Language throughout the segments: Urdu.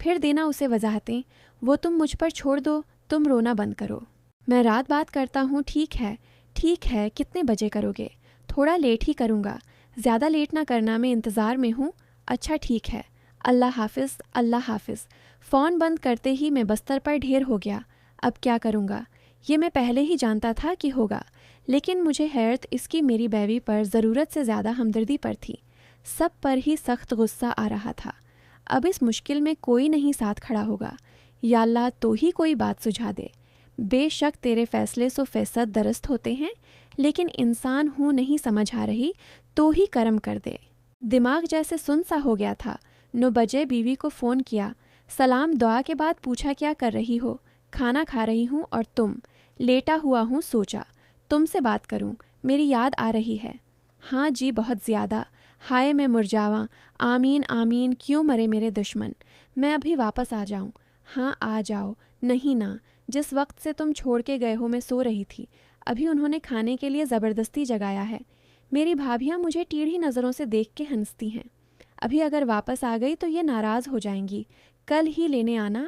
پھر دینا اسے وضاحتیں، وہ تم مجھ پر چھوڑ دو، تم رونا بند کرو۔ میں رات بات کرتا ہوں، ٹھیک ہے، کتنے بجے کرو گے؟ تھوڑا لیٹ ہی کروں گا، زیادہ لیٹ نہ کرنا، میں انتظار میں ہوں۔ اچھا ٹھیک ہے، اللہ حافظ، اللہ حافظ۔ فون بند کرتے ہی میں بستر پر ڈھیر ہو گیا۔ اب کیا کروں گا؟ یہ میں پہلے ہی جانتا تھا کہ ہوگا، لیکن مجھے حیرت اس کی میری بیوی پر ضرورت سے زیادہ ہمدردی پر تھی۔ سب پر ہی سخت غصہ آ رہا تھا۔ اب اس مشکل میں کوئی نہیں ساتھ کھڑا ہوگا، یا اللہ تو ہی کوئی بات سجھا دے۔ بے شک تیرے فیصلے 100% درست ہوتے ہیں، لیکن انسان ہوں نہیں سمجھ آ رہی تو ہی کرم کر دے۔ دماغ جیسے سن سا ہو گیا تھا۔ 9 بجے بیوی کو فون کیا، سلام دعا کے بعد پوچھا کیا کر رہی ہو؟ کھانا کھا رہی ہوں، اور تم؟ لیٹا ہوا ہوں، سوچا تم سے بات کروں، میری یاد آ رہی ہے۔ ہاں جی بہت زیادہ، ہائے میں مر جاواں، آمین آمین، کیوں مرے میرے دشمن، میں ابھی واپس آ جاؤں؟ ہاں آ جاؤ، نہیں نا، جس وقت سے تم چھوڑ کے گئے ہو میں سو رہی تھی، ابھی انہوں نے کھانے کے لیے زبردستی جگایا ہے۔ میری بھابھیاں مجھے ٹیڑھی نظروں سے دیکھ کے ہنستی ہیں، ابھی اگر واپس آ گئی تو یہ ناراض ہو جائیں گی، کل ہی لینے آنا،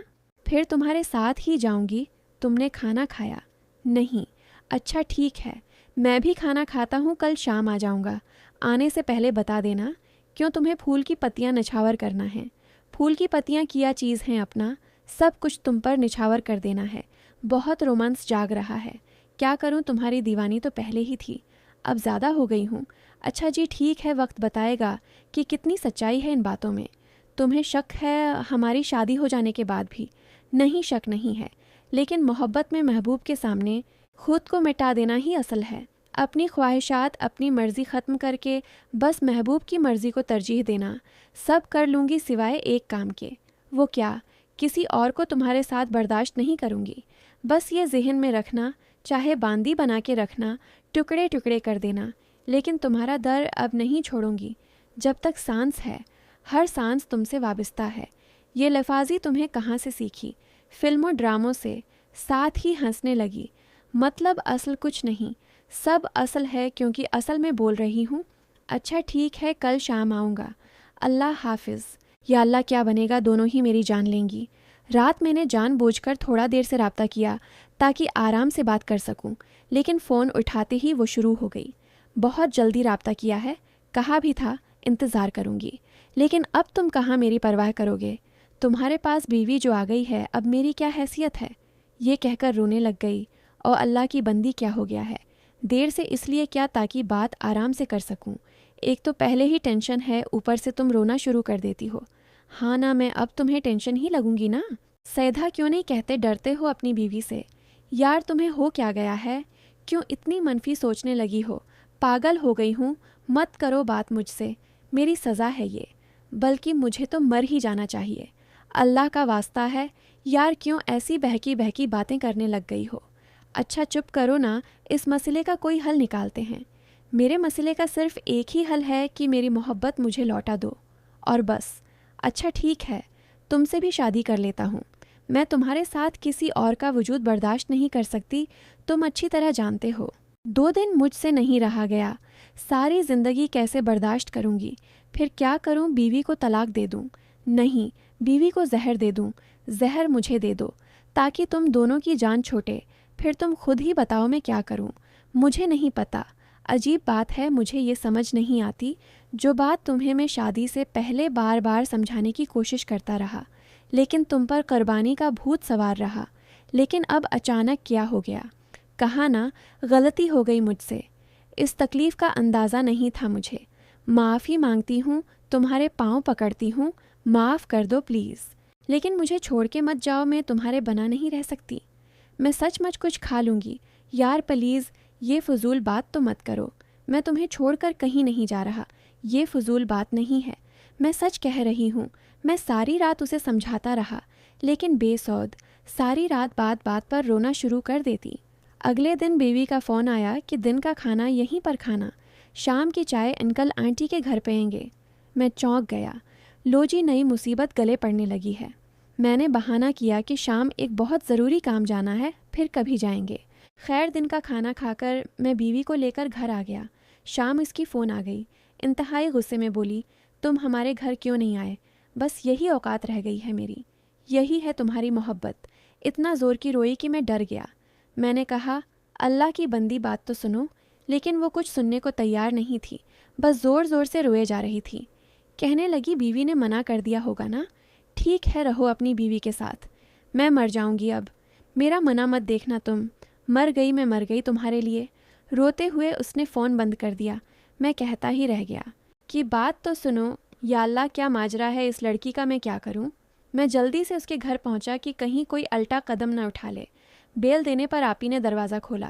پھر تمہارے ساتھ ہی جاؤں گی۔ تم نے کھانا کھایا؟ نہیں۔ اچھا ٹھیک ہے، میں بھی کھانا کھاتا ہوں، کل شام آ جاؤں گا، آنے سے پہلے بتا دینا۔ کیوں تمہیں پھول کی پتیاں نچھاور کرنا ہے؟ پھول کی پتیاں کیا چیز ہیں اپنا، سب کچھ تم پر نچھاور کر دینا ہے۔ بہت رومانس جاگ رہا ہے، کیا کروں، تمہاری دیوانی تو پہلے ہی تھی، اب زیادہ ہو گئی ہوں۔ اچھا جی ٹھیک ہے، وقت بتائے گا کہ کتنی سچائی ہے ان باتوں میں۔ تمہیں شک ہے ہماری شادی ہو جانے کے بعد بھی؟ نہیں شک نہیں ہے، لیکن محبت میں محبوب کے سامنے خود کو مٹا دینا ہی اصل ہے، اپنی خواہشات، اپنی مرضی ختم کر کے بس محبوب کی مرضی کو ترجیح دینا۔ سب کر لوں گی سوائے ایک کام کے۔ وہ کیا؟ کسی اور کو تمہارے ساتھ برداشت نہیں کروں گی۔ بس یہ ذہن میں رکھنا، چاہے باندی بنا کے رکھنا، ٹکڑے ٹکڑے کر دینا، لیکن تمہارا در اب نہیں چھوڑوں گی جب تک سانس ہے۔ ہر سانس تم سے وابستہ ہے۔ یہ لفاظی تمہیں کہاں سے سیکھی؟ فلموں ڈراموں سے۔ ساتھ ہی ہنسنے لگی۔ مطلب اصل کچھ نہیں، سب اصل ہے کیونکہ اصل میں بول رہی ہوں۔ اچھا ٹھیک ہے، کل شام آؤں گا، اللہ حافظ۔ یا اللہ کیا بنے گا، دونوں ہی میری جان لیں گی۔ رات میں نے جان بوجھ کر تھوڑا دیر سے رابطہ کیا تاکہ آرام سے بات کر سکوں، لیکن فون اٹھاتے ہی وہ شروع ہو گئی۔ بہت جلدی رابطہ کیا ہے، کہا بھی تھا انتظار کروں گی، لیکن اب تم کہاں میری پرواہ کرو گے؟ تمہارے پاس بیوی جو آ گئی ہے، اب میری کیا حیثیت ہے؟ یہ کہہ کر رونے لگ گئی۔ اور اللہ کی بندی کیا ہو گیا ہے؟ دیر سے اس لیے کیا تاکہ بات آرام سے کر سکوں۔ ایک تو پہلے ہی ٹینشن ہے، اوپر سے تم رونا شروع کر دیتی ہو۔ ہاں نا، میں اب تمہیں ٹینشن ہی لگوں گی نا؟ سیدھا کیوں نہیں کہتے، ڈرتے ہو اپنی بیوی سے؟ یار تمہیں ہو کیا گیا ہے؟ کیوں اتنی منفی سوچنے لگی ہو؟ پاگل ہو گئی ہوں؟ مت کرو بات مجھ سے، میری سزا ہے یہ، بلکہ مجھے تو مر ہی جانا چاہیے۔ اللہ کا واسطہ ہے یار، کیوں ایسی بہکی بہکی باتیں کرنے لگ گئی ہو؟ اچھا چپ کرو نا، اس مسئلے کا کوئی حل نکالتے ہیں۔ میرے مسئلے کا صرف ایک ہی حل ہے کہ میری محبت مجھے لوٹا دو، اور بس۔ اچھا ٹھیک ہے، تم سے بھی شادی کر لیتا ہوں، میں تمہارے ساتھ کسی اور کا وجود برداشت نہیں کر سکتی، تم اچھی طرح جانتے ہو۔ 2 دن مجھ سے نہیں رہا گیا، ساری زندگی کیسے برداشت کروں گی؟ پھر کیا کروں، بیوی کو طلاق دے دوں؟ نہیں، بیوی کو زہر دے دوں، زہر مجھے دے دو تاکہ تم دونوں کی جان چھوٹے، پھر تم خود ہی بتاؤ میں کیا کروں؟ مجھے نہیں پتہ، عجیب بات ہے، مجھے یہ سمجھ نہیں آتی، جو بات تمہیں میں شادی سے پہلے بار بار سمجھانے کی کوشش کرتا رہا، لیکن تم پر قربانی کا بھوت سوار رہا، لیکن اب اچانک کیا ہو گیا؟ کہا نا، غلطی ہو گئی مجھ سے، اس تکلیف کا اندازہ نہیں تھا مجھے، معافی مانگتی ہوں، تمہارے پاؤں پکڑتی ہوں، معاف کر دو پلیز، لیکن مجھے چھوڑ کے مت جاؤ، میں تمہارے بنا نہیں رہ سکتی، میں سچ مچ کچھ کھا لوں گی، یار پلیز، یہ فضول بات تو مت کرو، میں تمہیں چھوڑ کر کہیں نہیں جا رہا، یہ فضول بات نہیں ہے، میں سچ کہہ رہی ہوں۔ میں ساری رات اسے سمجھاتا رہا، لیکن بے سود، ساری رات بات بات پر رونا شروع کر دیتی۔ اگلے دن بیوی کا فون آیا کہ دن کا کھانا یہیں پر کھانا، شام کی چائے انکل آنٹی کے گھر پئیں گے۔ میں چونک گیا، لو جی نئی مصیبت گلے پڑنے لگی ہے۔ میں نے بہانہ کیا کہ شام ایک بہت ضروری کام جانا ہے، پھر کبھی جائیں گے۔ خیر دن کا کھانا کھا کر میں بیوی کو لے کر گھر آ گیا۔ شام اس کی فون آ گئی، انتہائی غصے میں بولی، تم ہمارے گھر کیوں نہیں آئے؟ بس یہی اوقات رہ گئی ہے میری، یہی ہے تمہاری محبت۔ اتنا زور کی روئی کہ میں ڈر گیا۔ میں نے کہا اللہ کی بندی بات تو سنو، لیکن وہ کچھ سننے کو تیار نہیں تھی، بس زور زور سے روئے جا رہی تھی۔ کہنے لگی بیوی نے منع کر دیا ہوگا نا، ٹھیک ہے رہو اپنی بیوی کے ساتھ، میں مر جاؤں گی اب، میرا منع مت دیکھنا تم، مر گئی میں مر گئی تمہارے لیے۔ روتے ہوئے اس نے فون بند کر دیا۔ میں کہتا ہی رہ گیا کہ بات تو سنو، یا اللہ کیا ماجرا ہے اس لڑکی کا، میں کیا کروں؟ میں جلدی سے اس کے گھر پہنچا کہ کہیں کوئی الٹا قدم نہ اٹھا لے۔ بیل دینے پر آپی نے دروازہ کھولا۔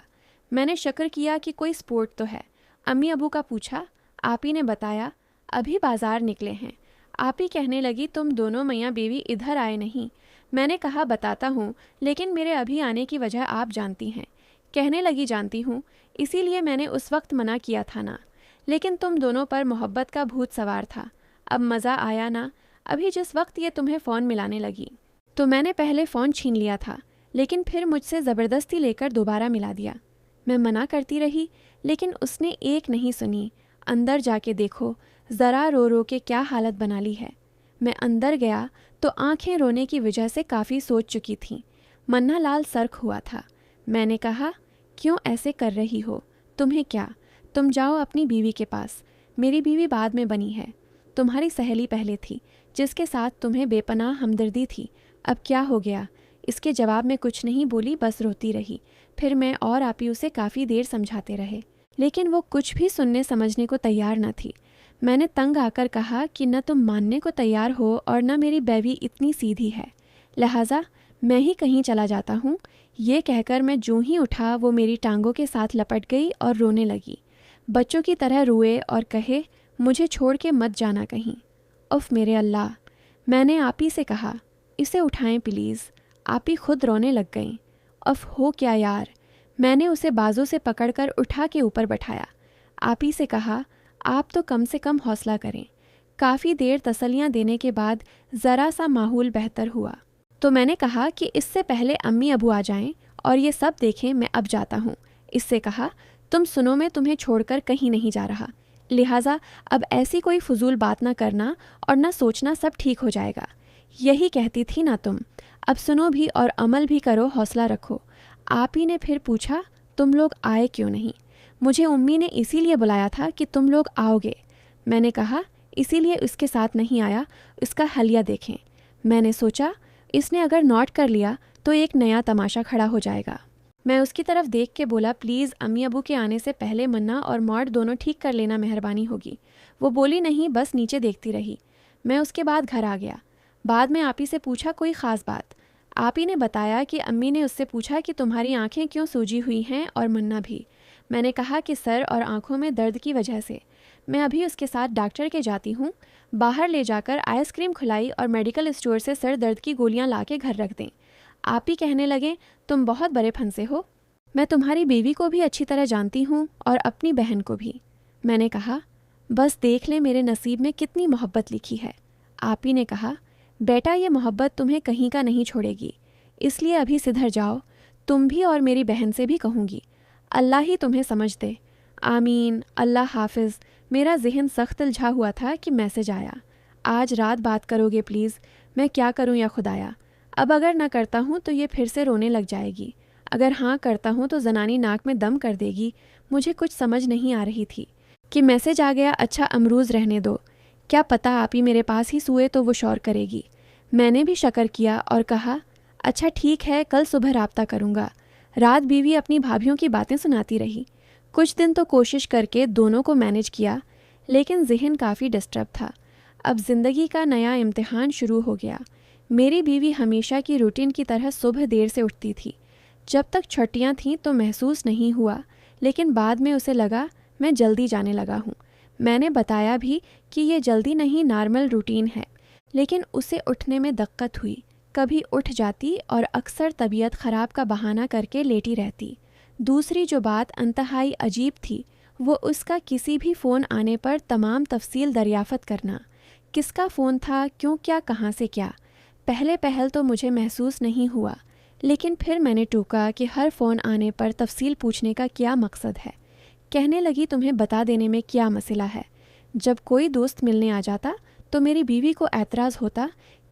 میں نے شکر کیا کہ کوئی سپورٹ تو ہے۔ امی ابو کا پوچھا۔ آپی نے بتایا ابھی بازار نکلے ہیں۔ آپی کہنے لگی تم دونوں میاں بیوی ادھر آئے نہیں؟ میں نے کہا بتاتا ہوں، لیکن میرے ابھی آنے کی وجہ آپ جانتی ہیں۔ کہنے لگی جانتی ہوں، اسی لیے میں نے اس وقت منع کیا تھا نا، لیکن تم دونوں پر محبت کا بھوت سوار تھا، اب مزہ آیا نا۔ ابھی جس وقت یہ تمہیں فون ملانے لگی تو میں نے پہلے فون چھین لیا تھا، لیکن پھر مجھ سے زبردستی لے کر دوبارہ ملا دیا۔ میں منع کرتی رہی، لیکن اس نے ایک نہیں سنی۔ اندر جا کے دیکھو، ذرا رو رو کے کیا حالت بنا لی ہے۔ میں اندر گیا تو آنکھیں رونے کی وجہ سے کافی سوچ چکی تھیں۔ منا لال سرخ ہوا تھا۔ میں نے کہا کیوں ایسے کر رہی ہو؟ تمہیں کیا؟ تم جاؤ اپنی بیوی کے پاس۔ میری بیوی بعد میں بنی ہے، تمہاری سہیلی پہلے تھی، جس کے ساتھ تمہیں بے پناہ ہمدردی تھی۔ اب کیا ہو گیا؟ اس کے جواب میں کچھ نہیں بولی، بس روتی رہی۔ پھر میں اور آپی اسے کافی دیر سمجھاتے رہے، لیکن وہ کچھ بھی سننے سمجھنے کو تیار نہ تھی۔ میں نے تنگ آ کر کہا کہ نہ تم ماننے کو تیار ہو اور نہ میری بیوی اتنی سیدھی ہے، لہٰذا میں ہی کہیں چلا جاتا ہوں۔ یہ کہہ کر میں جو ہی اٹھا وہ میری ٹانگوں کے ساتھ لپٹ گئی اور رونے لگی، بچوں کی طرح روئے اور کہے مجھے چھوڑ کے مت جانا کہیں۔ اف میرے اللہ! میں نے آپی سے کہا اسے اٹھائیں پلیز۔ آپی خود رونے لگ گئیں۔ اف ہو کیا یار! میں نے اسے بازو سے پکڑ کر اٹھا کے اوپر بٹھایا۔ آپی سے کہا آپ تو کم سے کم حوصلہ کریں۔ کافی دیر تسلیاں دینے کے بعد ذرا سا ماحول بہتر ہوا تو میں نے کہا کہ اس سے پہلے امی ابو آ جائیں اور یہ سب دیکھیں میں اب جاتا ہوں۔ اس سے کہا تم سنو میں تمہیں چھوڑ کر کہیں نہیں جا رہا، لہٰذا اب ایسی کوئی فضول بات نہ کرنا اور نہ سوچنا، سب ٹھیک ہو جائے گا۔ یہی کہتی تھی نا تم، اب سنو بھی اور عمل بھی کرو، حوصلہ رکھو۔ آپ ہی نے پھر پوچھا تم لوگ آئے کیوں نہیں؟ مجھے امی نے اسی لیے بلایا تھا کہ تم لوگ آؤ گے۔ میں نے کہا اسی لیے اس کے ساتھ نہیں آیا، اس کا حلیہ دیکھیں۔ میں نے سوچا اس نے اگر نوٹ کر لیا تو ایک نیا تماشا کھڑا ہو جائے گا۔ میں اس کی طرف دیکھ کے بولا پلیز امی ابو کے آنے سے پہلے منا اور ماڈ دونوں ٹھیک کر لینا، مہربانی ہوگی۔ وہ بولی نہیں، بس نیچے دیکھتی رہی۔ میں اس کے بعد گھر آ گیا۔ بعد میں آپی سے پوچھا کوئی خاص بات؟ آپی نے بتایا کہ امی نے اس سے پوچھا کہ تمہاری آنکھیں کیوں سوجی ہوئی ہیں اور منا بھی۔ میں نے کہا کہ سر اور آنکھوں میں درد کی وجہ سے۔ میں ابھی اس کے ساتھ ڈاکٹر کے جاتی ہوں، باہر لے جا کر آئس کریم کھلائی اور میڈیکل اسٹور سے سر درد کی گولیاں لا کے گھر رکھ دیں۔ آپ ہی کہنے لگے تم بہت بڑے پھنسے ہو، میں تمہاری بیوی کو بھی اچھی طرح جانتی ہوں اور اپنی بہن کو بھی۔ میں نے کہا بس دیکھ لیں میرے نصیب میں کتنی محبت لکھی ہے۔ آپ ہی نے کہا بیٹا یہ محبت تمہیں کہیں کا نہیں چھوڑے گی، اس لیے ابھی سدھر جاؤ، تم بھی اور میری بہن سے بھی کہوں گی، اللہ ہی تمہیں سمجھ دے۔ آمین، اللہ حافظ۔ میرا ذہن سخت الجھا ہوا تھا کہ میسج آیا، آج رات بات کرو گے پلیز؟ میں کیا کروں یا خدایا؟ اب اگر نہ کرتا ہوں تو یہ پھر سے رونے لگ جائے گی، اگر ہاں کرتا ہوں تو زنانی ناک میں دم کر دے گی۔ مجھے کچھ سمجھ نہیں آ رہی تھی کہ میسج آ گیا، اچھا امروز رہنے دو، کیا پتہ آپ ہی میرے پاس ہی سوئے تو وہ شور کرے گی۔ میں نے بھی شکر کیا اور کہا اچھا ٹھیک ہے، کل صبح رابطہ کروں گا۔ رات بیوی اپنی بھابھیوں کی باتیں سناتی رہی۔ کچھ دن تو کوشش کر کے دونوں کو مینج کیا، لیکن ذہن کافی ڈسٹرب تھا۔ اب زندگی کا نیا امتحان شروع ہو گیا۔ میری بیوی ہمیشہ کی روٹین کی طرح صبح دیر سے اٹھتی تھی۔ جب تک چھٹیاں تھیں تو محسوس نہیں ہوا، لیکن بعد میں اسے لگا میں جلدی جانے لگا ہوں۔ میں نے بتایا بھی کہ یہ جلدی نہیں، نارمل روٹین ہے، لیکن اسے اٹھنے میں دقت ہوئی۔ کبھی اٹھ جاتی اور اکثر طبیعت خراب کا بہانہ کر کے لیٹی رہتی۔ دوسری جو بات انتہائی عجیب تھی وہ اس کا کسی بھی فون آنے پر تمام تفصیل دریافت کرنا، کس کا فون تھا، کیوں، کیا، کہاں سے کیا۔ پہلے پہل تو مجھے محسوس نہیں ہوا، لیکن پھر میں نے ٹوکا کہ ہر فون آنے پر تفصیل پوچھنے کا کیا مقصد ہے۔ کہنے لگی تمہیں بتا دینے میں کیا مسئلہ ہے؟ جب کوئی دوست ملنے آ جاتا تو میری بیوی کو اعتراض ہوتا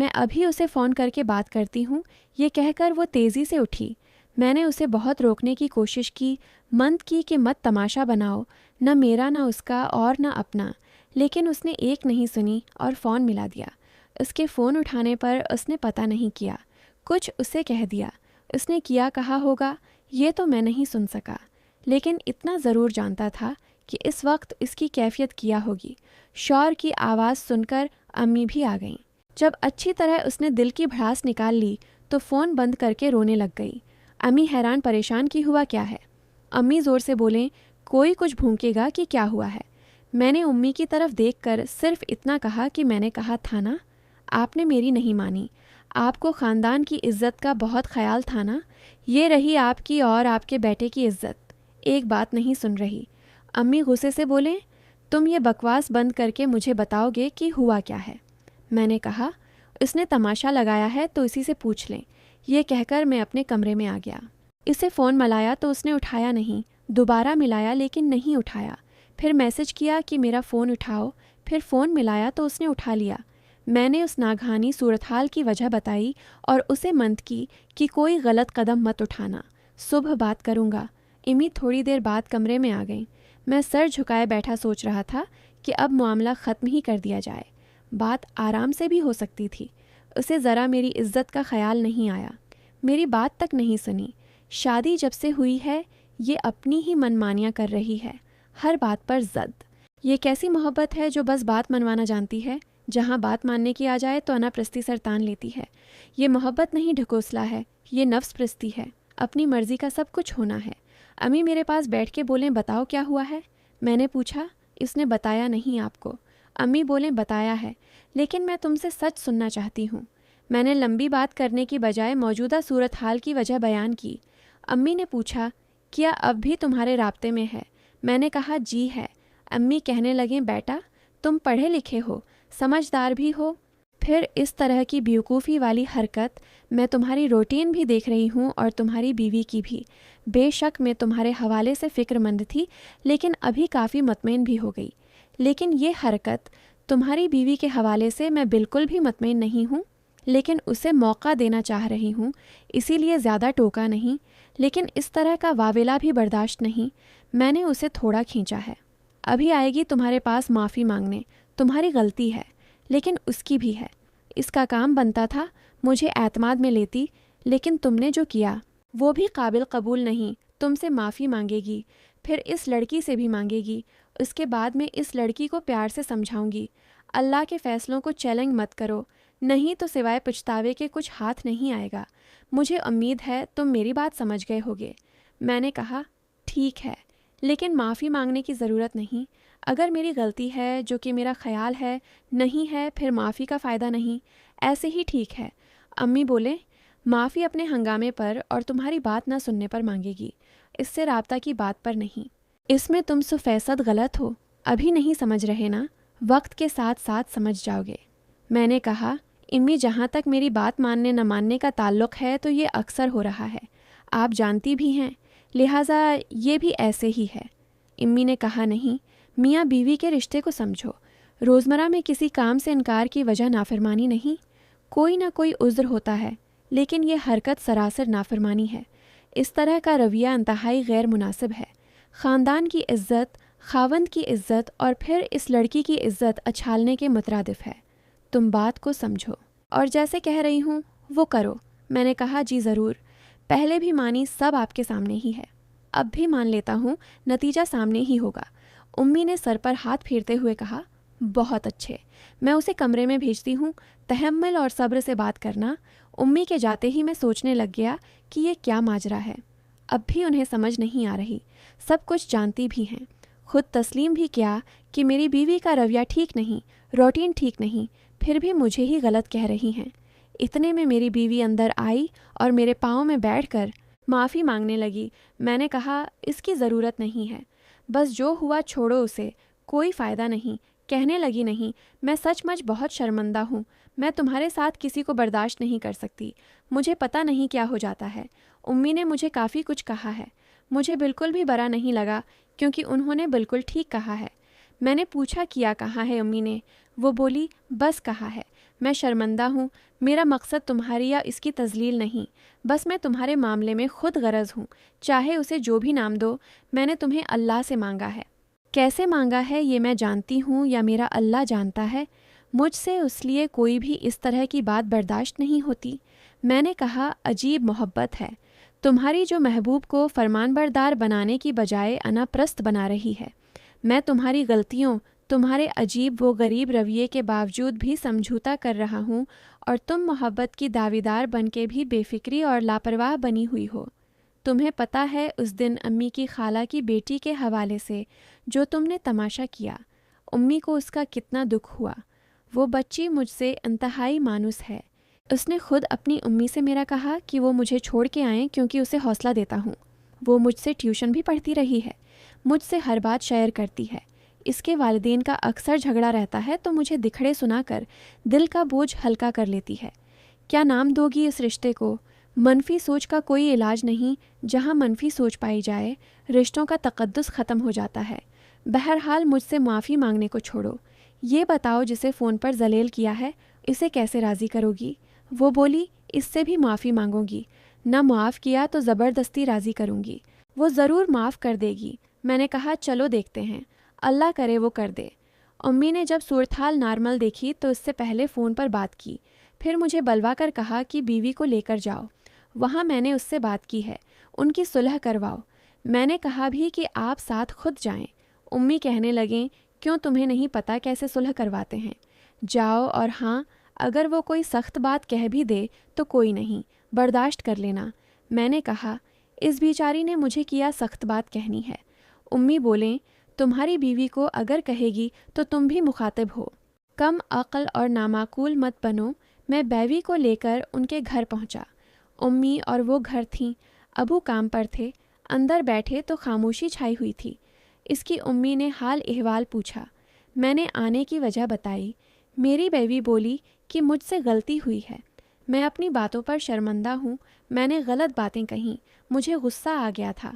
میں ابھی اسے فون کر کے بات کرتی ہوں، یہ کہہ کر وہ تیزی سے اٹھی۔ میں نے اسے بہت روکنے کی کوشش کی، مند کی کہ مت تماشا بناؤ، نہ میرا نہ اس کا اور نہ اپنا، لیکن اس نے ایک نہیں سنی اور فون ملا دیا۔ اس کے فون اٹھانے پر اس نے پتہ نہیں کیا، کچھ اسے کہہ دیا۔ اس نے کیا کہا ہوگا یہ تو میں نہیں سن سکا، لیکن اتنا ضرور جانتا تھا کہ اس وقت اس کی کیفیت کیا ہوگی۔ شور کی آواز سن کر امی بھی آ گئیں۔ جب اچھی طرح اس نے دل کی بھڑاس نکال لی تو فون بند کر کے رونے لگ گئی۔ امی حیران پریشان کی ہوا کیا ہے؟ امی زور سے بولیں، کوئی کچھ بھونکے گا کہ کیا ہوا ہے؟ میں نے امی کی طرف دیکھ کر صرف اتنا کہا کہ میں نے کہا تھا نا، آپ نے میری نہیں مانی۔ آپ کو خاندان کی عزت کا بہت خیال تھا نا، یہ رہی آپ کی اور آپ کے بیٹے کی عزت، ایک بات نہیں سن رہی۔ امی غصے سے بولیں، تم یہ بکواس بند کر کے مجھے بتاؤ گے کہ ہوا کیا ہے؟ میں نے کہا، اس نے تماشا لگایا ہے تو اسی سے پوچھ لیں۔ یہ کہہ کر میں اپنے کمرے میں آ گیا۔ اسے فون ملایا تو اس نے اٹھایا نہیں، دوبارہ ملایا لیکن نہیں اٹھایا، پھر میسج کیا کہ میرا فون اٹھاؤ، پھر فون ملایا تو اس نے اٹھا لیا۔ میں نے اس ناگہانی صورتحال کی وجہ بتائی اور اسے منت کی کہ کوئی غلط قدم مت اٹھانا، صبح بات کروں گا۔ امی تھوڑی دیر بعد کمرے میں آ گئیں۔ میں سر جھکائے بیٹھا سوچ رہا تھا کہ اب معاملہ ختم ہی کر دیا جائے، بات آرام سے بھی ہو سکتی تھی۔ اسے ذرا میری عزت کا خیال نہیں آیا، میری بات تک نہیں سنی۔ شادی جب سے ہوئی ہے یہ اپنی ہی منمانیاں کر رہی ہے، ہر بات پر ضد۔ یہ کیسی محبت ہے جو بس بات منوانا جانتی ہے، جہاں بات ماننے کی آ جائے تو انا پرستی سر تان لیتی ہے۔ یہ محبت نہیں ڈھکوسلا ہے، یہ نفس پرستی ہے، اپنی مرضی کا سب کچھ ہونا ہے۔ امی میرے پاس بیٹھ کے بولیں، بتاؤ کیا ہوا ہے؟ میں نے پوچھا، اس نے بتایا نہیں آپ کو؟ امی بولیں، بتایا ہے، لیکن میں تم سے سچ سننا چاہتی ہوں۔ میں نے لمبی بات کرنے کی بجائے موجودہ صورتحال کی وجہ بیان کی۔ امی نے پوچھا، کیا اب بھی تمہارے رابطے میں ہے؟ میں نے کہا جی ہے۔ امی کہنے لگیں، بیٹا تم پڑھے لکھے ہو، سمجھدار بھی ہو، پھر اس طرح کی بیوقوفی والی حرکت، میں تمہاری روٹین بھی دیکھ رہی ہوں اور تمہاری بیوی کی بھی۔ بے شک میں تمہارے حوالے سے فکر مند تھی، لیکن ابھی کافی مطمئن بھی ہو گئی۔ لیکن یہ حرکت تمہاری بیوی کے حوالے سے میں بالکل بھی مطمئن نہیں ہوں، لیکن اسے موقع دینا چاہ رہی ہوں، اسی لیے زیادہ ٹوکا نہیں، لیکن اس طرح کا واویلا بھی برداشت نہیں۔ میں نے اسے تھوڑا کھینچا ہے۔ ابھی آئے گی تمہارے پاس معافی مانگنے، تمہاری غلطی ہے، لیکن اس کی بھی ہے۔ اس کا کام بنتا تھا، مجھے اعتماد میں لیتی، لیکن تم نے جو کیا وہ بھی قابل قبول نہیں۔ تم سے معافی مانگے گی، پھر اس لڑکی سے بھی مانگے گی، اس کے بعد میں اس لڑکی کو پیار سے سمجھاؤں گی۔ اللہ کے فیصلوں کو چیلنج مت کرو، نہیں تو سوائے پچھتاوے کے کچھ ہاتھ نہیں آئے گا۔ مجھے امید ہے تم میری بات سمجھ گئے ہوگے۔ میں نے کہا، ٹھیک ہے، لیکن معافی مانگنے کی ضرورت نہیں۔ اگر میری غلطی ہے، جو کہ میرا خیال ہے نہیں ہے، پھر معافی کا فائدہ نہیں، ایسے ہی ٹھیک ہے۔ امی بولیں، معافی اپنے ہنگامے پر اور تمہاری بات نہ سننے پر مانگے گی، اس سے رابطہ کی بات پر نہیں۔ اس میں تم 100% غلط ہو، ابھی نہیں سمجھ رہے نا، وقت کے ساتھ ساتھ سمجھ جاؤ گے۔ میں نے کہا، امی جہاں تک میری بات ماننے نہ ماننے کا تعلق ہے تو یہ اکثر ہو رہا ہے، آپ جانتی بھی ہیں، لہٰذا یہ بھی ایسے ہی ہے۔ امی نے کہا، نہیں، میاں بیوی کے رشتے کو سمجھو، روزمرہ میں کسی کام سے انکار کی وجہ نافرمانی نہیں، کوئی نہ کوئی عذر ہوتا ہے، لیکن یہ حرکت سراسر نافرمانی ہے۔ اس طرح کا رویہ انتہائی غیر مناسب ہے۔ خاندان کی عزت، خاوند کی عزت اور پھر اس لڑکی کی عزت اچھالنے کے مترادف ہے۔ تم بات کو سمجھو اور جیسے کہہ رہی ہوں وہ کرو۔ میں نے کہا، جی ضرور، پہلے بھی مانی، سب آپ کے سامنے ہی ہے، اب بھی مان لیتا ہوں، نتیجہ سامنے ہی ہوگا۔ امی نے سر پر ہاتھ پھیرتے ہوئے کہا، بہت اچھے، میں اسے کمرے میں بھیجتی ہوں، تحمل اور صبر سے بات کرنا۔ امی کے جاتے ہی میں سوچنے لگ گیا کہ یہ کیا ماجرا ہے۔ اب بھی انہیں سمجھ نہیں آ رہی، سب کچھ جانتی بھی ہیں، خود تسلیم بھی کیا کہ میری بیوی کا رویہ ٹھیک نہیں، روٹین ٹھیک نہیں، پھر بھی مجھے ہی غلط کہہ رہی ہیں۔ اتنے میں میری بیوی اندر آئی اور میرے پاؤں میں بیٹھ کر معافی مانگنے لگی۔ میں نے کہا، اس کی ضرورت نہیں ہے، بس جو ہوا چھوڑو اسے، کوئی فائدہ نہیں۔ کہنے لگی، نہیں، میں سچ مچ بہت شرمندہ ہوں، میں تمہارے ساتھ کسی کو برداشت نہیں کر سکتی، مجھے پتہ نہیں کیا ہو جاتا ہے۔ امی نے مجھے کافی کچھ کہا ہے، مجھے بالکل بھی برا نہیں لگا کیونکہ انہوں نے بالکل ٹھیک کہا ہے۔ میں نے پوچھا، کیا کہا ہے امی نے؟ وہ بولی، بس کہا ہے، میں شرمندہ ہوں، میرا مقصد تمہاری یا اس کی تذلیل نہیں، بس میں تمہارے معاملے میں خود غرض ہوں، چاہے اسے جو بھی نام دو، میں نے تمہیں اللہ سے مانگا ہے۔ کیسے مانگا ہے یہ میں جانتی ہوں یا میرا اللہ جانتا ہے، مجھ سے اس لیے کوئی بھی اس طرح کی بات برداشت نہیں ہوتی۔ میں نے کہا عجیب محبت ہے، تمہاری جو محبوب کو فرمان بردار بنانے کی بجائے انا پرست بنا رہی ہے۔ میں تمہاری غلطیوں، تمہارے عجیب و غریب رویے کے باوجود بھی سمجھوتا کر رہا ہوں، اور تم محبت کی دعویدار بن کے بھی بے فکری اور لاپرواہ بنی ہوئی ہو۔ تمہیں پتہ ہے اس دن امی کی خالہ کی بیٹی کے حوالے سے جو تم نے تماشا کیا، امی کو اس کا کتنا دکھ ہوا۔ وہ بچی مجھ سے انتہائی مانوس ہے۔ اس نے خود اپنی امی سے میرا کہا کہ وہ مجھے چھوڑ کے آئیں کیونکہ اسے حوصلہ دیتا ہوں۔ وہ مجھ سے ٹیوشن بھی پڑھتی رہی ہے، مجھ سے ہر بات شیئر کرتی ہے۔ اس کے والدین کا اکثر جھگڑا رہتا ہے تو مجھے دکھڑے سنا کر دل کا بوجھ ہلکا کر لیتی ہے۔ کیا نام دو گی اس رشتے کو؟ منفی سوچ کا کوئی علاج نہیں، جہاں منفی سوچ پائی جائے رشتوں کا تقدس ختم ہو جاتا ہے۔ بہرحال مجھ سے معافی مانگنے کو چھوڑو، یہ بتاؤ جسے فون پر ذلیل کیا ہے اسے کیسے راضی کرو گی؟ وہ بولی اس سے بھی معافی مانگوں گی، نہ معاف کیا تو زبردستی راضی کروں گی۔ وہ ضرور معاف کر دے گی۔ میں نے کہا چلو دیکھتے ہیں، اللہ کرے وہ کر دے۔ امی نے جب صورتحال نارمل دیکھی تو اس سے پہلے فون پر بات کی، پھر مجھے بلوا کر کہا کہ بیوی کو لے کر جاؤ، وہاں میں نے اس سے بات کی ہے، ان کی صلح کرواؤ۔ میں نے کہا بھی کہ آپ ساتھ خود جائیں۔ امی کہنے لگیں کیوں تمہیں نہیں پتہ کیسے صلح کرواتے ہیں؟ جاؤ، اور ہاں اگر وہ کوئی سخت بات کہہ بھی دے تو کوئی نہیں، برداشت کر لینا۔ میں نے کہا اس بیچاری نے مجھے کیا سخت بات کہنی ہے؟ امی بولیں تمہاری بیوی کو اگر کہے گی تو تم بھی مخاطب ہو، کم عقل اور نامعقول مت بنو۔ میں بیوی کو لے کر ان کے گھر پہنچا۔ امی اور وہ گھر تھیں، ابو کام پر تھے، اندر بیٹھے تو خاموشی چھائی ہوئی تھی۔ اس کی امی نے حال احوال پوچھا، میں نے آنے کی وجہ بتائی۔ میری بیوی بولی کہ مجھ سے غلطی ہوئی ہے، میں اپنی باتوں پر شرمندہ ہوں، میں نے غلط باتیں کہیں، مجھے غصہ آ گیا تھا،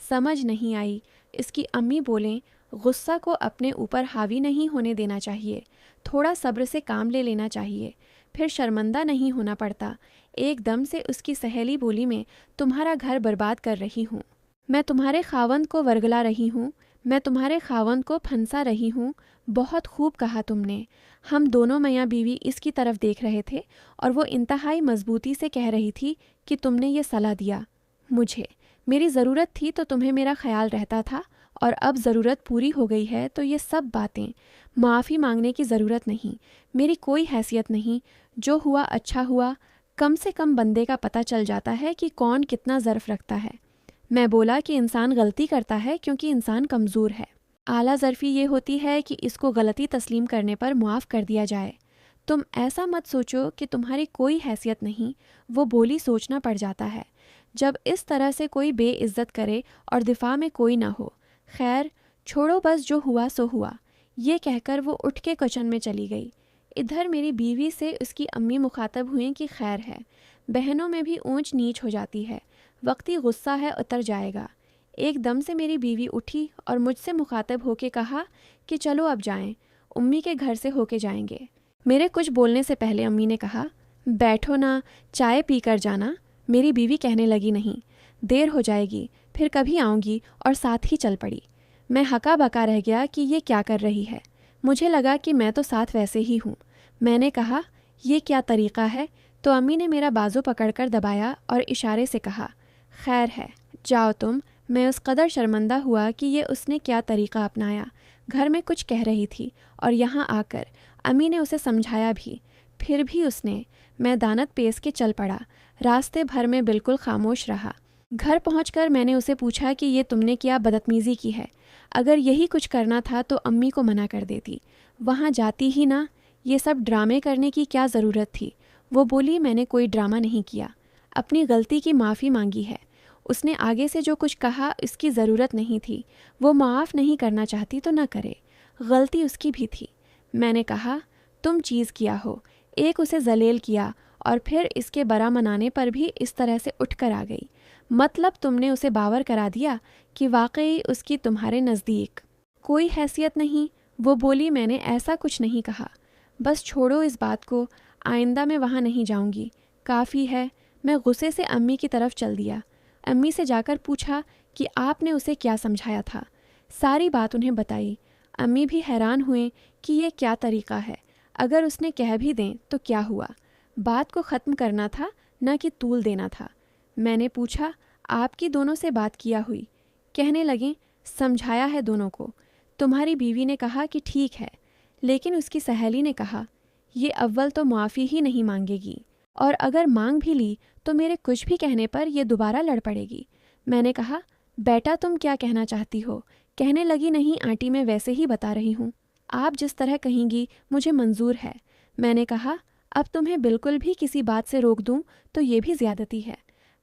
سمجھ نہیں آئی۔ اس کی امی بولیں غصہ کو اپنے اوپر حاوی نہیں ہونے دینا چاہیے، تھوڑا صبر سے کام لے لینا چاہیے، پھر شرمندہ نہیں ہونا پڑتا۔ ایک دم سے اس کی سہیلی بولی میں تمہارا گھر برباد کر رہی ہوں، میں تمہارے خاوند کو ورگلا رہی ہوں، میں تمہارے خاوند کو پھنسا رہی ہوں۔ بہت خوب کہا تم نے۔ ہم دونوں میاں بیوی اس کی طرف دیکھ رہے تھے اور وہ انتہائی مضبوطی سے کہہ رہی تھی کہ تم نے یہ صلاح دیا مجھے، میری ضرورت تھی تو تمہیں میرا خیال رہتا تھا، اور اب ضرورت پوری ہو گئی ہے تو یہ سب باتیں، معافی مانگنے کی ضرورت نہیں، میری کوئی حیثیت نہیں، جو ہوا اچھا ہوا، کم سے کم بندے کا پتہ چل جاتا ہے کہ کون کتنا ظرف رکھتا ہے۔ میں بولا کہ انسان غلطی کرتا ہے کیونکہ انسان کمزور ہے، اعلیٰ ظرفی یہ ہوتی ہے کہ اس کو غلطی تسلیم کرنے پر معاف کر دیا جائے۔ تم ایسا مت سوچو کہ تمہاری کوئی حیثیت نہیں، وہ بولی سوچنا پڑ جاتا ہے جب اس طرح سے کوئی بے عزت کرے اور دفاع میں کوئی نہ ہو۔ خیر چھوڑو، بس جو ہوا سو ہوا، یہ کہہ کر وہ اٹھ کے کچن میں چلی گئی۔ ادھر میری بیوی سے اس کی امی مخاطب ہوئیں کہ خیر ہے، بہنوں میں بھی اونچ نیچ ہو جاتی ہے، وقتی غصہ ہے اتر جائے گا۔ ایک دم سے میری بیوی اٹھی اور مجھ سے مخاطب ہو کے کہا کہ چلو اب جائیں، امی کے گھر سے ہو کے جائیں گے۔ میرے کچھ بولنے سے پہلے امی نے کہا بیٹھو نا، چائے پی کر جانا۔ میری بیوی کہنے لگی نہیں، دیر ہو جائے گی، پھر کبھی آؤں گی، اور ساتھ ہی چل پڑی۔ میں ہکا بکا رہ گیا کہ یہ کیا کر رہی ہے۔ مجھے لگا کہ میں تو ساتھ ویسے ہی ہوں۔ میں نے کہا یہ کیا طریقہ ہے؟ تو امی نے میرا بازو پکڑ کر دبایا اور اشارے سے کہا خیر ہے، جاؤ تم۔ میں اس قدر شرمندہ ہوا کہ یہ اس نے کیا طریقہ اپنایا۔ گھر میں کچھ کہہ رہی تھی اور یہاں آ کر امی نے اسے سمجھایا بھی، پھر بھی اس نے، میں دانت پیس کے چل پڑا، راستے بھر میں بالکل خاموش رہا۔ گھر پہنچ کر میں نے اسے پوچھا کہ یہ تم نے کیا بدتمیزی کی ہے؟ اگر یہی کچھ کرنا تھا تو امی کو منع کر دیتی، وہاں جاتی ہی نہ، یہ سب ڈرامے کرنے کی کیا ضرورت تھی؟ وہ بولی میں نے کوئی ڈرامہ نہیں کیا، اپنی غلطی کی معافی مانگی ہے۔ اس نے آگے سے جو کچھ کہا اس کی ضرورت نہیں تھی، وہ معاف نہیں کرنا چاہتی تو نہ کرے، غلطی اس کی بھی تھی۔ میں نے کہا تم چیز کیا ہو، ایک اسے ذلیل کیا اور پھر اس کے برا منانے پر بھی اس طرح سے اٹھ کر آ گئی، مطلب تم نے اسے باور کرا دیا کہ واقعی اس کی تمہارے نزدیک کوئی حیثیت نہیں۔ وہ بولی میں نے ایسا کچھ نہیں کہا، بس چھوڑو اس بات کو، آئندہ میں وہاں نہیں جاؤں گی، کافی ہے۔ میں غصے سے امی کی طرف چل دیا۔ امی سے جا کر پوچھا کہ آپ نے اسے کیا سمجھایا تھا۔ ساری بات انہیں بتائی۔ امی بھی حیران ہوئیں کہ یہ کیا طریقہ ہے، اگر اس نے کہہ بھی دیں تو کیا ہوا۔ بات کو ختم کرنا تھا، نہ کہ طول دینا تھا۔ میں نے پوچھا آپ کی دونوں سے بات کیا ہوئی؟ کہنے لگیں سمجھایا ہے دونوں کو۔ تمہاری بیوی نے کہا کہ ٹھیک ہے، لیکن اس کی سہیلی نے کہا یہ اول تو معافی ہی نہیں مانگے گی، اور اگر مانگ بھی لی تو میرے کچھ بھی کہنے پر یہ دوبارہ لڑ پڑے گی۔ میں نے کہا بیٹا تم کیا کہنا چاہتی ہو؟ کہنے لگی نہیں آنٹی میں ویسے ہی بتا رہی ہوں، آپ جس طرح کہیں گی مجھے منظور ہے۔ میں نے کہا اب تمہیں بالکل بھی کسی بات سے روک دوں تو یہ بھی زیادتی ہے،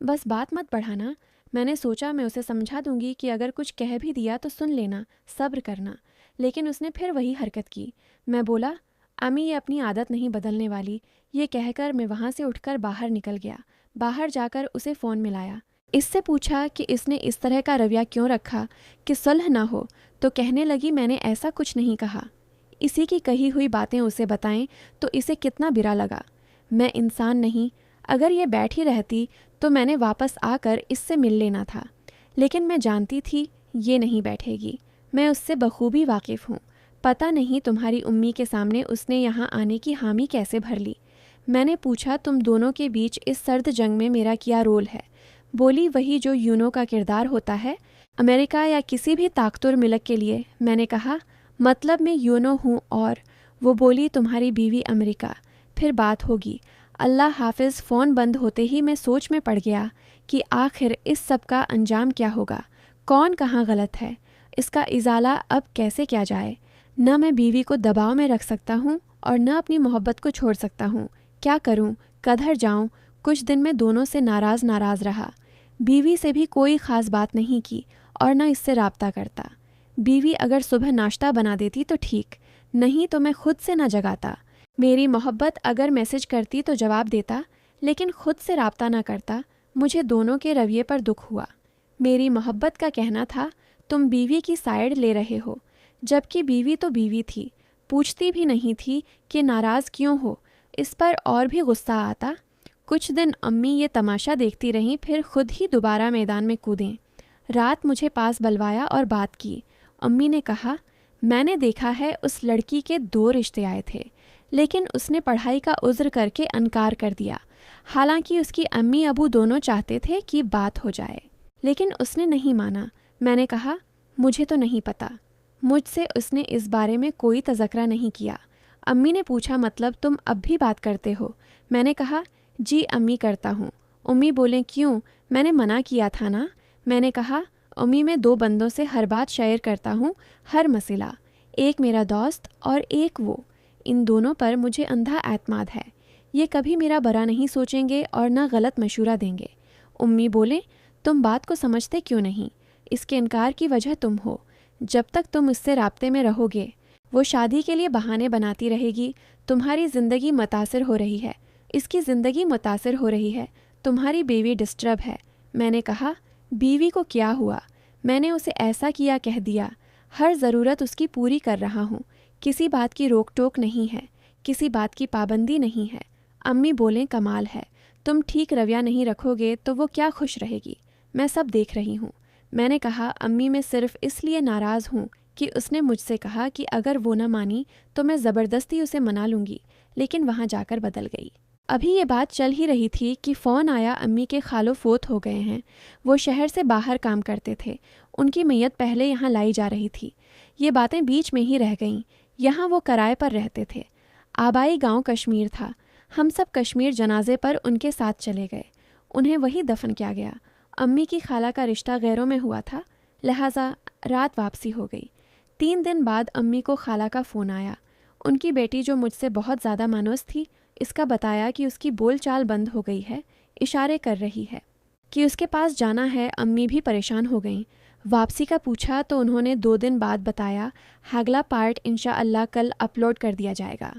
بس بات مت بڑھانا۔ میں نے سوچا میں اسے سمجھا دوں گی کہ اگر کچھ کہہ بھی دیا تو سن لینا، صبر کرنا، لیکن اس نے پھر وہی حرکت کی۔ میں بولا امی یہ اپنی عادت نہیں بدلنے والی۔ یہ کہہ کر میں وہاں سے اٹھ کر باہر نکل گیا۔ باہر جا کر اسے فون ملایا، اس سے پوچھا کہ اس نے اس طرح کا رویہ کیوں رکھا کہ صلح نہ ہو، تو کہنے لگی میں نے ایسا کچھ نہیں کہا۔ اسی کی کہی ہوئی باتیں اسے بتائیں تو اسے کتنا برا لگا۔ میں انسان نہیں، اگر یہ بیٹھی رہتی تو میں نے واپس آ کر اس سے مل لینا تھا، لیکن میں جانتی تھی یہ نہیں بیٹھے گی۔ میں اس سے بخوبی واقف ہوں۔ پتہ نہیں تمہاری امی کے سامنے اس نے یہاں آنے کی حامی کیسے بھر لی۔ میں نے پوچھا تم دونوں کے بیچ اس سرد جنگ میں میرا کیا رول ہے؟ بولی وہی جو یونو کا کردار ہوتا ہے امریکہ یا کسی بھی طاقتور ملک کے لیے۔ میں نے کہا مطلب میں یونو ہوں اور وہ بولی تمہاری بیوی امریکہ، پھر بات ہوگی۔ اللہ حافظ۔ فون بند ہوتے ہی میں سوچ میں پڑ گیا کہ آخر اس سب کا انجام کیا ہوگا، کون کہاں غلط ہے، اس کا ازالہ اب کیسے کیا جائے۔ نہ میں بیوی کو دباؤ میں رکھ سکتا ہوں اور نہ اپنی محبت کو چھوڑ سکتا ہوں۔ کیا کروں، کدھر جاؤں؟ کچھ دن میں دونوں سے ناراض رہا۔ بیوی سے بھی کوئی خاص بات نہیں کی اور نہ اس سے رابطہ کرتا۔ بیوی اگر صبح ناشتہ بنا دیتی تو ٹھیک، نہیں تو میں خود سے نہ جگاتا۔ میری محبت اگر میسج کرتی تو جواب دیتا، لیکن خود سے رابطہ نہ کرتا۔ مجھے دونوں کے رویے پر دکھ ہوا۔ میری محبت کا کہنا تھا تم بیوی کی سائیڈ لے رہے ہو، جبکہ بیوی تو بیوی تھی، پوچھتی بھی نہیں تھی کہ ناراض کیوں ہو۔ اس پر اور بھی غصہ آتا۔ کچھ دن امی یہ تماشا دیکھتی رہیں، پھر خود ہی دوبارہ میدان میں کودیں۔ رات مجھے پاس بلوایا اور بات کی۔ امی نے کہا میں نے دیکھا ہے اس لڑکی کے 2 رشتے آئے تھے، لیکن اس نے پڑھائی کا عذر کر کے انکار کر دیا، حالانکہ اس کی امی ابو دونوں چاہتے تھے کہ بات ہو جائے، لیکن اس نے نہیں مانا۔ میں نے کہا مجھے تو نہیں پتہ، مجھ سے اس نے اس بارے میں کوئی تذکرہ نہیں کیا۔ امی نے پوچھا مطلب تم اب بھی بات کرتے ہو؟ میں نے کہا جی امی کرتا ہوں۔ امی بولیں کیوں؟ میں نے منع کیا تھا نا۔ میں نے کہا امی میں 2 بندوں سے ہر بات شیئر کرتا ہوں، ہر مسئلہ، ایک میرا دوست اور ایک وہ، ان دونوں پر مجھے اندھا اعتماد ہے، یہ کبھی میرا برا نہیں سوچیں گے اور نہ غلط مشورہ دیں گے۔ امی بولیں تم بات کو سمجھتے کیوں نہیں؟ اس کے انکار کی وجہ تم ہو۔ جب تک تم اس سے رابطے میں رہو گے وہ شادی کے لیے بہانے بناتی رہے گی، تمہاری زندگی متاثر ہو رہی ہے، اس کی زندگی متاثر ہو رہی ہے، تمہاری بیوی ڈسٹرب ہے۔ میں نے کہا بیوی کو کیا ہوا؟ میں نے اسے ایسا کیا کہہ دیا، ہر ضرورت اس کی پوری کر رہا ہوں، کسی بات کی روک ٹوک نہیں ہے، کسی بات کی پابندی نہیں ہے۔ امی بولیں کمال ہے، تم ٹھیک رویہ نہیں رکھو گے تو وہ کیا خوش رہے گی؟ میں سب دیکھ رہی ہوں۔ میں نے کہا امی میں صرف اس لیے ناراض ہوں کہ اس نے مجھ سے کہا کہ اگر وہ نہ مانی تو میں زبردستی اسے منا لوں گی، لیکن وہاں جا کر بدل گئی۔ ابھی یہ بات چل ہی رہی تھی کہ فون آیا امی کے خالو فوت ہو گئے ہیں، وہ شہر سے باہر کام کرتے تھے، ان کی میت پہلے یہاں لائی جا رہی تھی۔ یہ باتیں بیچ میں ہی رہ گئیں۔ یہاں وہ کرائے پر رہتے تھے، آبائی گاؤں کشمیر تھا۔ ہم سب کشمیر جنازے پر ان کے ساتھ چلے گئے، انہیں وہی دفن کیا گیا۔ امی کی خالہ کا رشتہ غیروں میں ہوا تھا، لہٰذا رات واپسی ہو گئی۔ 3 دن بعد امی کو خالہ کا فون آیا۔ ان کی بیٹی جو مجھ سے بہت زیادہ مانوس تھی، اس کا بتایا کہ اس کی بول چال بند ہو گئی ہے، اشارے کر رہی ہے کہ اس کے پاس جانا ہے۔ امی بھی پریشان ہو گئیں۔ واپسی کا پوچھا تو انہوں نے 2 دن بعد بتایا اگلا پارٹ انشاءاللہ کل اپلوڈ کر دیا جائے گا۔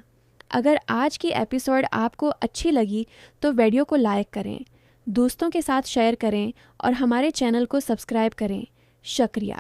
اگر آج کی ایپیسوڈ آپ کو اچھی لگی تو ویڈیو کو لائک کریں، دوستوں کے ساتھ شیئر کریں اور ہمارے چینل کو سبسکرائب کریں۔ شکریہ۔